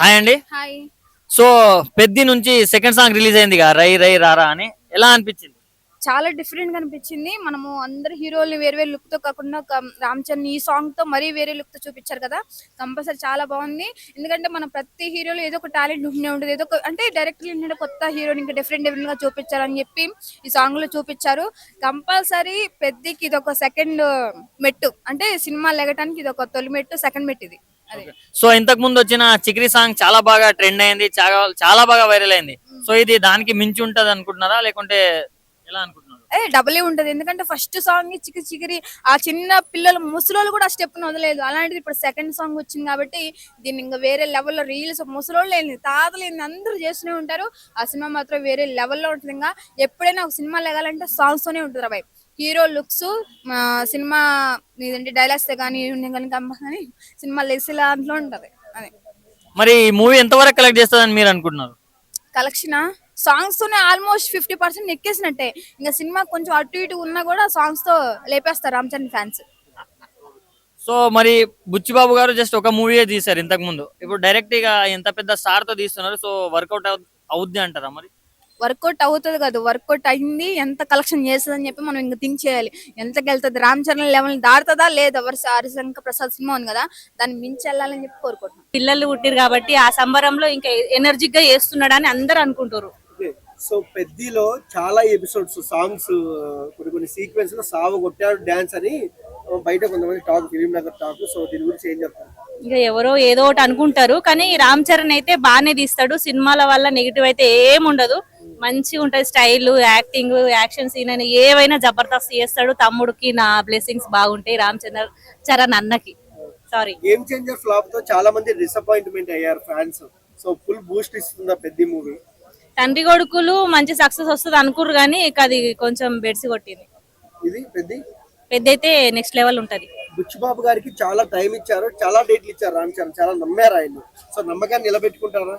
Hi అండి. Hi. So 'Peddi' నుంచి second song release అయిందిగా 'రై రై రారా' అని. ఎలా అనిపించింది? చాలా డిఫరెంట్ గా అనిపించింది. మనము అందరు హీరోల్ని వేరు వేరు లుక్ తో కాకుండా రామ్ చరణ్ ఈ సాంగ్ తో మరీ వేరే లుక్ తో చూపించారు కదా. కంపల్సరీ చాలా బాగుంది. ఎందుకంటే మన ప్రతి హీరోలో ఏదో ఒక టాలెంట్ ఉంటూనే ఉంటుంది. ఏదో ఒక అంటే డైరెక్టర్ ఏంటంటే కొత్త హీరోని ఇంకా డిఫరెంట్ డిఫరెంట్ గా చూపించాలని చెప్పి ఈ సాంగ్ లో చూపించారు. కంపల్సరీ పెద్దికి ఇది ఒక సెకండ్ మెట్టు, అంటే సినిమా లెగటానికి ఇది ఒక తొలి మెట్టు, సెకండ్ మెట్టు ఇది. అదే. సో ఇంతకు ముందు వచ్చిన 'చికిరి' సాంగ్ చాలా బాగా ట్రెండ్ అయింది. చాలా చాలా బాగా వైరల్ అయింది. సో ఇది దానికి మించి ఉంటది అనుకుంటున్నారా? లేకుంటే ఎలా అనుకుంటున్నారు? డబుల్ ఉంటది. ఎందుకంటే ఫస్ట్ సాంగ్ చికిరి చికిరి ఆ చిన్న పిల్లలు ముసలోళ్ళు కూడా ఆ స్టెప్ ను వదలేదు. అలాంటిది ఇప్పుడు సెకండ్ సాంగ్ వచ్చింది కాబట్టి దీన్ని ఇంకా వేరే లెవెల్లో రీల్స్ ముసలోళ్ళు ఏంది తాతలు ఏంది అందరూ చేస్తూనే ఉంటారు. ఆ సినిమా మాత్రం వేరే లెవెల్లో ఉంటుంది. ఇంకా ఎప్పుడైనా ఒక సినిమా లేగాలంటే సాంగ్స్ తోనే ఉంటుంది రాబాయ్. హీరో లుక్స్ సినిమా ఇదేంటి డైలాగ్స్ కానీ కానీ సినిమా లెగ్స్ దాంట్లో ఉంటది. అదే మరి ఈ మూవీ ఎంతవరకు కలెక్ట్ చేస్తుందని మీరు అనుకుంటున్నారు? కలెక్షన్ సాంగ్స్ తోనే ఆల్మోస్ట్ 50% ఎక్కేసినట్టే. ఇంకా సినిమా కొంచెం అటు ఇటు ఉన్నా కూడా సాంగ్స్ తో లేపేస్తారు రామ్ చరణ్ ఫ్యాన్స్. సో మరి బుచ్చిబాబు గారు జస్ట్ ఒక మూవీయే తీశారు ఇంతకు ముందు. ఇప్పుడు డైరెక్ట్ గా ఎంత పెద్ద స్టార్ తో తీస్తున్నారు. సో వర్కౌట్ అవుద్ది అంటారా మరి? వర్కౌట్ అవుతుంది కాదు, వర్కౌట్ అయింది. ఎంత కలెక్షన్ చేస్తుంది అని చెప్పి మనం ఇంకా థింక్ చేయాలి. ఎంతకి వెళ్తుంది, రామ్ చరణ్ లెవెల్ దాటుతుందా లేదా. హరిశంకర్ ప్రసాద్ సినిమా ఉంది కదా, దాన్ని మించి వెళ్ళాలని చెప్పి కోరుకుంటున్నాం. పిల్లలు పుట్టిరు కాబట్టి ఆ సంబరంలో ఇంకా ఎనర్జిక్ గా చేస్తున్నాడని అందరు అనుకుంటారు. సో పెద్దిలో చాలా ఎపిసోడ్స్ సాంగ్స్ కొన్ని సీక్వెన్స్ లో సావ కొట్టాడు డాన్స్ అని బయట కొంతమంది talk, film Nagar talk. So దీని గురించి ఏం చెప్తారు? ఇంకా ఎవరో ఏదో ఒకటి అనుకుంటారు, కానీ రామ్ చరణ్ అయితే బాగానే తీస్తాడు. సినిమాల వల్ల నెగిటివ్ అయితే ఏం ఉండదు, మంచిగా ఉంటది. స్టైల్, యాక్టింగ్, యాక్షన్ సీన్ అని ఏవైనా జబర్దస్త్ చేస్తాడు. తమ్ముడికి నా బ్లెస్సింగ్స్ బాగుంటాయి రామ్ చరణ్ అన్నకి. సారీ, గేమ్ చేంజర్ ఫ్లాప్ తో చాలా మంది డిసప్పాయింట్మెంట్ అయ్యారు ఫ్యాన్స్. సో ఫుల్ బూస్ట్ ఇస్తుందా పెద్ది మూవీ? తండ్రి కొడుకులు మంచి సక్సెస్ వస్తుంది అనుకుర్రు, కానీ అది కొంచెం బెడ్సి కొట్టింది. ఇది పెద్ది పెద్దయితే నెక్స్ట్ లెవెల్ ఉంటది. బుచ్చిబాబు గారికి చాలా టైం ఇచ్చారు, చాలా డేట్లు ఇచ్చారు రామ్ చరణ్, చాలా నమ్మారు ఆయన. సో నమ్మకాన్ని నిలబెట్టుకుంటారా?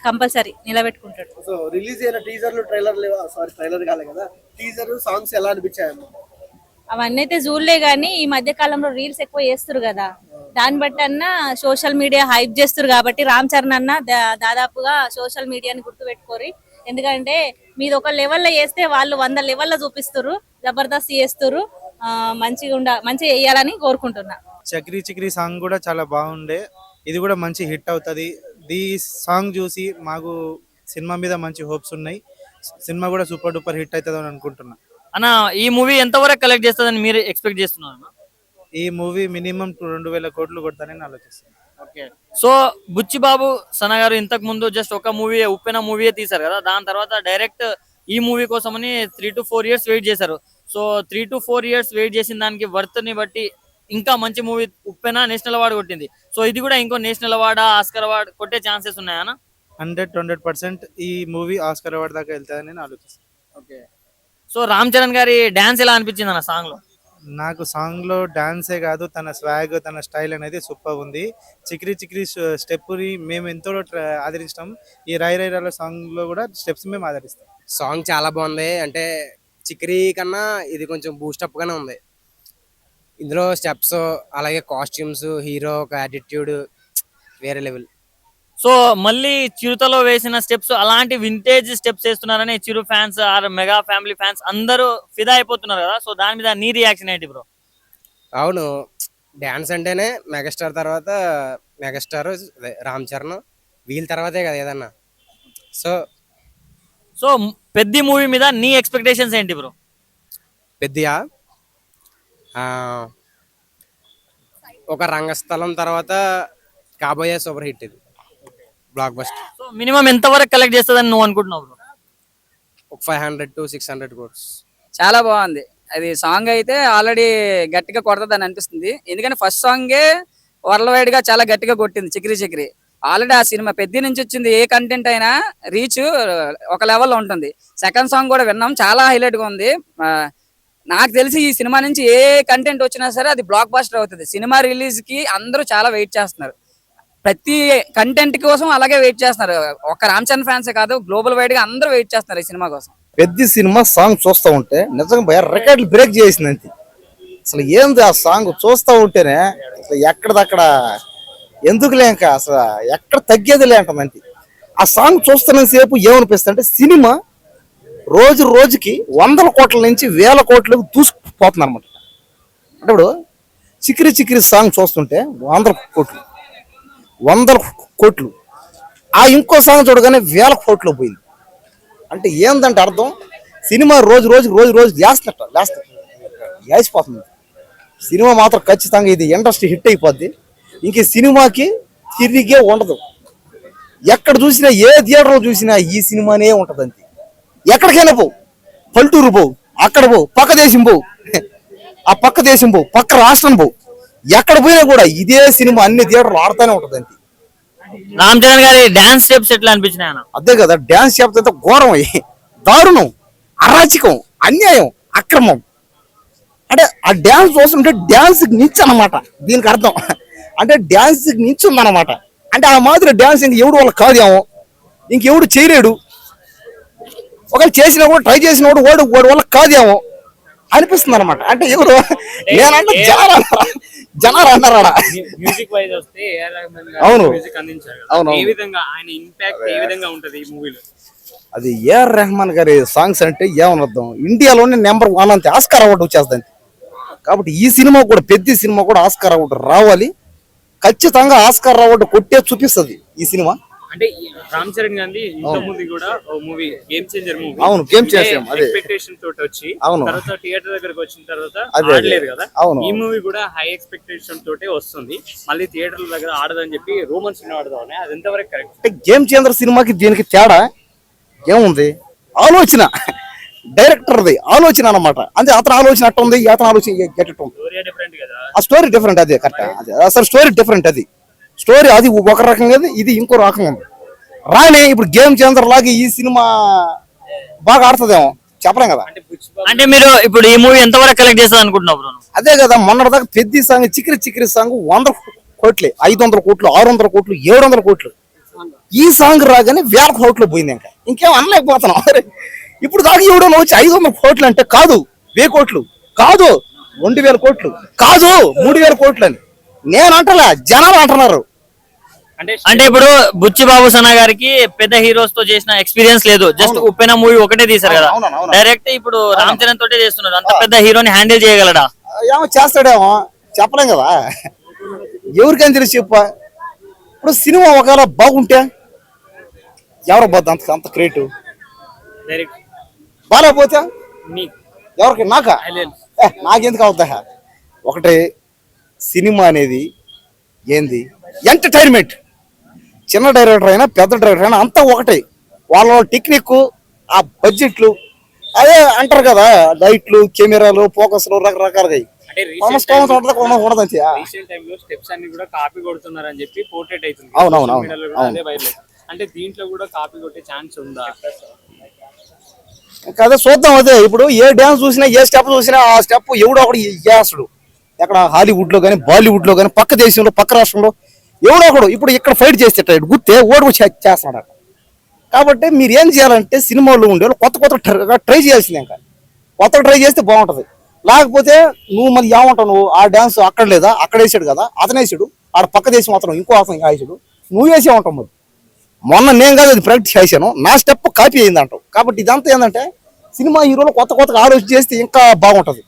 కంపల్సరీ నిలబెట్టుకుంటాడు. సో రిలీజ్ అయిన టీజర్లు, ట్రైలర్ లేవా? సారీ ట్రైలర్ కాలే కదా, టీజర్ సాంగ్స్ ఎలా అనిపించాయమ్మా? అవన్నీ అయితే చూడలే, గానీ ఈ మధ్య కాలంలో రీల్స్ ఎక్కువ చేస్తారు కదా, దాన్ని బట్టి అన్న సోషల్ మీడియా హైప్ చేస్తారు కాబట్టి రామ్ చరణ్ అన్న దాదాపుగా సోషల్ మీడియాని గుర్తు పెట్టుకోరి. ఎందుకంటే మీది ఒక లెవెల్లో చేస్తే వాళ్ళు 100 లెవెల్లో చూపిస్తారు, జబర్దస్త్ చేస్తారు. మంచిగా వేయాలని కోరుకుంటున్నా. చక్రీ చిక్రీ సాంగ్ కూడా చాలా బాగుండే, ఇది కూడా మంచి హిట్ అవుతుంది. ఈ సాంగ్ చూసి మాకు సినిమా మీద మంచి హోప్స్ ఉన్నాయి. సినిమా కూడా సూపర్ డూపర్ హిట్ అవుతుంది అని అనుకుంటున్నా. అన్న ఈ మూవీ ఎంతవరకు కలెక్ట్ చేస్తుందని మీరు ఎక్స్పెక్ట్ చేస్తున్నారు? ఈ మూవీ మినిమం 2,000 కోట్లు కొడతానని ఆలోచిస్తున్నాను. ఓకే. సో బుచ్చిబాబు సన గారు ఇంతకు ముందు జస్ట్ ఒక మూవీ, ఉప్పెన మూవీ తీశారు కదా, దాని తర్వాత డైరెక్ట్ ఈ మూవీ కోసమని 3 to 4 years వెయిట్ చేశారు. సో 3 to 4 years వెయిట్ చేసిన దానికి వర్త్ ని బట్టి ఇంకా మంచి మూవీ ఉప్పెన నేషనల్ అవార్డు కొట్టింది. సో ఇది కూడా ఇంకో నేషనల్ అవార్డు, ఆస్కర్ అవార్డు కొట్టే ఛాన్సెస్ ఉన్నాయా? 100% ఈ మూవీ ఆస్కర్ అవార్డు దాకా వెళ్తాదని నేను ఆలోచిస్తున్నాను. ఓకే. సో రామ్ చరణ్ గారి డాన్స్ ఎలా అనిపించింది అన్న సాంగ్ లో? నాకు సాంగ్ లో డాన్సే కాదు, తన స్వాగ్, తన స్టైల్ అనేది సూపర్ ఉంది. చిక్రీ చిక్రీ స్టెప్ ని మేము ఎంతో ఆదరించాం. ఈ రై రై రాల సాంగ్ లో కూడా స్టెప్స్ మేము ఆదరిస్తాం. సాంగ్ చాలా బాగుంది. అంటే చిక్రీ కన్నా ఇది కొంచెం బూస్టప్ గానే ఉంది. ఇందులో స్టెప్స్, అలాగే కాస్ట్యూమ్స్, హీరో ఒక యాటిట్యూడ్ వేరే లెవెల్. సో మళ్ళీ చిరుతలో వేసిన స్టెప్స్ అలాంటి వింటేజ్ స్టెప్స్ వేస్తున్నారని Chiru fans or mega family fans అందరూ ఫిదా అయిపోతున్నారు కదా. సో దాని మీద నీ రియాక్షన్ ఏంటి బ్రో? అవును, డాన్స్ అంటేనే మెగాస్టార్ తర్వాత మెగాస్టార్ రామ్ చరణ్, వీళ్ళ తర్వాతే కదా ఏదన్నా. సో సో పెద్ద మూవీ మీద నీ ఎక్స్పెక్టేషన్స్ ఏంటి బ్రో? పెద్దయా ఒక రంగస్థలం తర్వాత కాబోయే సూపర్ హిట్, ఇది బ్లాక్ బస్టర్. సో మినిమం ఎంత వరకు కలెక్ట్ చేస్తుందని నువ్వు అనుకుంటున్నావు బ్రో? ఒక 500 to 600 crores. చాలా బాగుంది. అది సాంగ్ అయితే ఆల్రెడీ గట్టిగా కొడతదని అనిపిస్తుంది. ఎందుకంటే ఫస్ట్ సాంగే వరల్డ్ వైడ్ గా చాలా గట్టిగా కొట్టింది చిక్రీ చిక్రీ. ఆల్రెడీ ఆ సినిమా పెద్ద నుంచి వచ్చింది, ఏ కంటెంట్ అయినా రీచ్ ఒక లెవెల్లో ఉంటుంది. సెకండ్ సాంగ్ కూడా విన్నాం, చాలా హైలైట్ గా ఉంది. నాకు తెలిసి ఈ సినిమా నుంచి ఏ కంటెంట్ వచ్చినా సరే అది బ్లాక్ బస్టర్ అవుతుంది. సినిమా రిలీజ్ కి అందరూ చాలా వెయిట్ చేస్తున్నారు, ప్రతి కంటెంట్ కోసం అలాగే వెయిట్ చేస్తున్నారు. ఒక్క రామ్ చరణ్ ఫ్యాన్స్ కాదు, గ్లోబల్ వైడ్ గా అందరూ వెయిట్ చేస్తున్నారు ఈ సినిమా కోసం. పెద్ద సినిమా సాంగ్ చూస్తూ ఉంటే నిజంగా రికార్డులు బ్రేక్ చేసింది అంతే. అసలు ఏంది ఆ సాంగ్ చూస్తూ ఉంటేనే అసలు ఎక్కడదక్కడ ఎందుకులే ఇంకా అసలు ఎక్కడ తగ్గేదిలే అంటుంది అంతే. ఆ సాంగ్ చూస్తున్న సేపు ఏమనిపిస్తుంది అంటే సినిమా రోజు రోజుకి 100 కోట్ల నుంచి 1000 కోట్లకు దూసుకుపోతుంది అనమాట. అంటే ఇప్పుడు చిక్కిరి చిక్కిరి సాంగ్ చూస్తుంటే 100 కోట్లు ఆ ఇంకో సాంగ్ చూడగానే 1000 కోట్లు పోయింది. అంటే ఏందంటే అర్థం సినిమా రోజు వేసిపోతుంది. సినిమా మాత్రం ఖచ్చితంగా ఇది ఇండస్ట్రీ హిట్ అయిపోద్ది. ఇంక సినిమాకి తిరిగే ఉండదు. ఎక్కడ చూసినా ఏ థియేటర్లో చూసినా ఈ సినిమానే ఉంటుంది అంతే. ఎక్కడికైనా పో, పల్లెటూరు పో, అక్కడ పో, పక్క దేశం పో, ఆ పక్క దేశం పో, పక్క రాష్ట్రం పో, ఎక్కడ పోయినా కూడా ఇదే సినిమా అన్ని థియేటర్లు ఆడుతూనే ఉంటుంది అంతే. రామ్ చరణ్ గారి డాన్స్ స్టెప్స్ ఎట్లా అనిపించినాయి అన్న? అదే కదా డాన్స్ చేస్తే ఘోరం, దారుణం, అరాచకం, అన్యాయం, అక్రమం. అంటే ఆ డాన్స్ చూస్తుంటే డాన్స్ నిచ్చు అన్నమాట. దీనికి అర్థం అంటే డాన్స్ నిచ్చు ఉందన్నమాట. అంటే ఆ మాదిరి డాన్స్ ఇంక ఎవడు వాళ్ళకి కాదేమో, ఇంకెవడు చేయలేడు. ఒకవేళ చేసినా కూడా ట్రై చేసిన వాడు వాళ్ళకి కాదేమో అనిపిస్తుంది అనమాట. అంటే ఎవరు నేనంటే జనాలు అన్నారా? మ్యూజిక్ వైజ్ వస్తే ఏఆర్ రెహమాన్ గారు అవును. మ్యూజిక్ అందించారు కదా. అవును. ఏ విధంగా ఆయన ఇంపాక్ట్ ఏ విధంగా ఉంటది ఈ మూవీలో? అది ఏఆర్ రెహమాన్ గారి సాంగ్స్ అంటే ఏమనర్థం, ఇండియాలోనే నెంబర్ 1 అంతే, ఆస్కార్ అవార్డు వచ్చేస్తుంది. కాబట్టి ఈ సినిమా కూడా పెద్ద సినిమా కూడా ఆస్కార్ అవార్డు రావాలి. ఖచ్చితంగా ఆస్కార్ అవార్డు కొట్టే చూపిస్తుంది ఈ సినిమా. అంటే ఈ రామ్ చరణ్ గాంధీ ఇంత ముందు కూడా ఓ మూవీ గేమ్ చేంజర్ మూవీ, అవును, గేమ్ చేంజర్ అదే. ఎక్స్పెక్టేషన్ తోటి వచ్చి అవును. తర్వాత థియేటర్ దగ్గరకు వచ్చిన తర్వాత అదే. ఆడలేదు కదా. అవును. ఈ మూవీ కూడా హై ఎక్స్పెక్టేషన్ తోటే వస్తుంది, మళ్ళీ థియేటర్ల దగ్గర ఆడదని చెప్పి రూమర్స్ ఆడదామని. అది ఎంతవరకు కరెక్ట్? అంటే గేమ్ చేంజర్ సినిమాకి దీనికి తేడా ఏముంది? ఆలోచన, డైరెక్టర్ది ఆలోచన అనమాట. అంటే అతను ఆలోచన అట్ట ఉంది, అతను ఆలోచన ఎట్ట ఉంది. స్టోరీ డిఫరెంట్ కదా. ఆ స్టోరీ డిఫరెంట్, అదే కరెక్ట్. అదే అసలు స్టోరీ డిఫరెంట్. అది స్టోరీ అది ఒక రకంగా, ఇది ఇంకో రకంగా ఉంది. రాని ఇప్పుడు గేమ్ చేంజర్ లాగా ఈ సినిమా బాగా ఆడుతుందేమో చెప్పలేం కదా. అంటే మీరు ఇప్పుడు ఈ మూవీ ఎంతవరకు కలెక్ట్ చేస్తుంది అనుకుంటున్నావు బ్రో? అదే కదా మొన్నటిదాకా పెద్ద సాంగ్ చిక్కిరి సాంగ్ 100 కోట్లే, 500 కోట్లు, 600 కోట్లు, 700 కోట్లు. ఈ సాంగ్ రాగానే 1000 కోట్లు పోయింది. ఇంకేం అనలేకపోతున్నాం. ఇప్పుడు దాకా ఎవడో వచ్చి 500 కోట్లు అంటే కాదు, 1000 కోట్లు కాదు, 2000 కోట్లు కాదు, 3000 కోట్లు అని నేను అంటలే, జనాలు అంటున్నారు. అంటే ఇప్పుడు బుచ్చిబాబు సనా గారికి పెద్ద హీరోస్ తో చేసిన ఎక్స్పీరియన్స్ లేదు, జస్ట్ ఉప్పెన మూవీ ఒకటే తీసారు కదా. డైరెక్ట్ ఇప్పుడు రామ్ చరణ్ తోటే చేస్తున్నారు. అంత పెద్ద హీరోని హ్యాండిల్ చేయగలడా? ఏమో చేస్తాడేమో చెప్పలేం కదా, ఎవరికైనా తెలిసి చెప్ప. ఇప్పుడు సినిమా ఒకవేళ బాగుంటే ఎవరు పోద్ది అంత క్రియేటివ్, బాగాలేకపోతే ఎవరికి? నాకెందుకు అవుతా? ఒకటి సినిమా అనేది ఏంది ఎంటర్టైన్మెంట్. చిన్న డైరెక్టర్ అయినా పెద్ద డైరెక్టర్ అయినా అంతా ఒకటే. వాళ్ళ టెక్నిక్, ఆ బడ్జెట్లు అదే అంటారు కదా, లైట్లు, కెమెరాలు, ఫోకస్లు రకరకాలుగా ఉండదంతే. రీసెంట్ టైంలో స్టెప్స్ అన్ని కూడా కాపీ కొడుతున్నారు అని చెప్పి పోర్ట్రేట్ అవుతుంది. అవునవును. అదే వైరల్. అంటే దీంట్లో కూడా కాపీ కొట్టే ఛాన్స్ ఉందా? కదా చూద్దాం. అదే ఇప్పుడు ఏ డ్యాన్స్ చూసినా, ఏ స్టెప్ చూసినా ఆ స్టెప్ ఎవడో ఒకడు చేస్తాడు. ఎక్కడ హాలీవుడ్ లో కానీ, బాలీవుడ్ లో కానీ, పక్క దేశంలో, పక్క రాష్ట్రంలో ఎవడో ఒకడు ఇప్పుడు ఇక్కడ ఫైట్ చేసేటాడు గుర్తే ఓడుకు చేస్తున్నాడు. కాబట్టి మీరు ఏం చేయాలంటే సినిమాలో ఉండే కొత్త ట్రై చేయాల్సిందే. ఇంకా కొత్తగా ట్రై చేస్తే బాగుంటది. లేకపోతే నువ్వు మళ్ళీ ఏమంటావు, నువ్వు ఆ డాన్స్ అక్కడ లేదా, అక్కడ వేసాడు కదా, అతను వేసాడు, ఆడ పక్క దేశం అతను ఇంకో అతను వేసాడు, నువ్వు వేసే ఉంటావు. మరి మొన్న నేను కాదు అది ప్రాక్టీస్ చేశాను, నా స్టెప్ కాపీ అయింది అంటావు. కాబట్టి ఇదంతా ఏంటంటే సినిమా హీరోలు కొత్తగా ఆలోచన చేస్తే ఇంకా బాగుంటది.